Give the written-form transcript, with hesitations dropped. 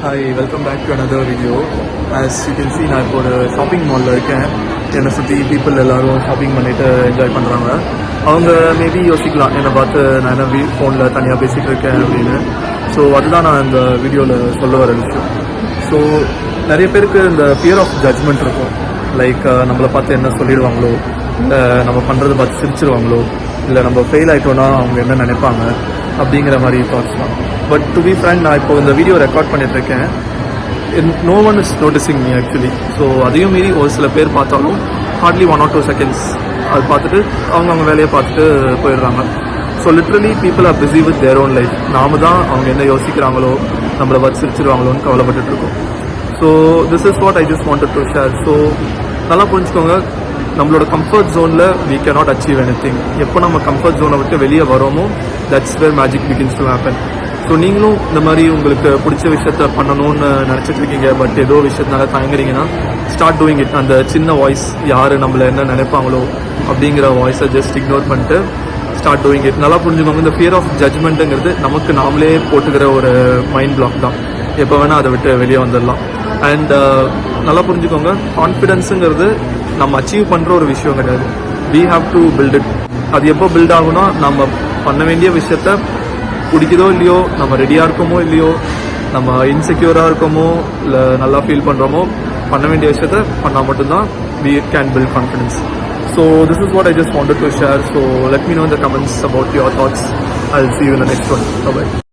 Hi, welcome back to another video. As you can see, நான் இப்போ ஒரு shopping மாலில் இருக்கேன். என்னை சுற்றி பீப்புள் எல்லோரும் ஷாப்பிங் பண்ணிவிட்டு என்ஜாய் பண்ணுறாங்க. அவங்க மேபி யோசிக்கலாம் என்னை பார்த்து நான் என்ன ஃபோனில் தனியாக பேசிகிட்டு இருக்கேன் அப்படின்னு. ஸோ அதுதான் நான் இந்த வீடியோவில் சொல்ல வர விஷயம். ஸோ நிறைய பேருக்கு இந்த ஃபியர் ஆஃப் ஜட்ஜ்மெண்ட் இருக்கும். லைக் நம்மளை பார்த்து என்ன சொல்லிடுவாங்களோ, இல்லை நம்ம பண்ணுறதை பார்த்து சிரிச்சிருவாங்களோ, இல்லை நம்ம ஃபெயில் ஆகிட்டோன்னா அவங்க என்ன நினைப்பாங்க அப்படிங்கிற மாதிரி தாட்ஸ் தான். பட் டு பி ஃப்ரங்க், நான் இப்போ இந்த வீடியோ ரெக்கார்ட் பண்ணிட்டுருக்கேன். No one is noticing me actually. So அதையும் மீறி ஒரு சில பேர் பார்த்தாலும் ஹார்ட்லி 1 or 2 seconds அது பார்த்துட்டு அவங்க வேலையை பார்த்துட்டு போயிடுறாங்க. So literally people are busy with their own life. நாம தான் அவங்க என்ன யோசிக்கிறாங்களோ, நம்மளை பார்த்து சிரிச்சிருவாங்களோன்னு கவலைப்பட்டுட்டு இருக்கோம். So this is what I just wanted to share. So நல்லா புரிஞ்சுக்கோங்க, நம்மளோட கம்ஃபர்ட் ஜோனில் we cannot achieve anything. எப்போ நம்ம கம்ஃபர்ட் ஜோனை விட்டு வெளியே வரோமோ that's where magic begins to happen. So நீங்களும் இந்த மாதிரி உங்களுக்கு பிடிச்ச விஷயத்த பண்ணணும்னு நினச்சிட்டு இருக்கீங்க, பட் ஏதோ விஷயத்தினால தயங்குறீங்கன்னா ஸ்டார்ட் டூயிங் இட். அந்த சின்ன வாய்ஸ், யார் நம்மளை என்ன நினைப்பாங்களோ அப்படிங்கிற வாய்ஸை ஜஸ்ட் இக்னோர் பண்ணிட்டு ஸ்டார்ட் டூயிங் இட். நல்லா புரிஞ்சுக்கோங்க, இந்த ஃபியர் ஆஃப் ஜட்ஜ்மெண்ட்டுங்கிறது நமக்கு நாமளே போட்டுக்கிற ஒரு மைண்ட் பிளாக் தான். எப்போ வேணால் அதை விட்டு வெளியே வந்துடலாம். அண்ட் நல்லா புரிஞ்சுக்கோங்க, கான்ஃபிடென்ஸுங்கிறது நம்ம அச்சீவ் பண்ணுற ஒரு விஷயம் கிடையாது. we have to build it. அது எப்போ பில்ட் ஆகும்னா, நம்ம பண்ண வேண்டிய விஷயத்த பிடிக்குதோ இல்லையோ, நம்ம ரெடியாக இருக்கோமோ இல்லையோ, நம்ம இன்செக்யூராக இருக்கோமோ இல்லை நல்லா ஃபீல் பண்ணுறோமோ, பண்ண வேண்டிய விஷயத்த பண்ணால் மட்டும்தான் we can build confidence. So this is what I just wanted to share. So let me know in the comments about your thoughts. I'll see you in the next one. Bye bye.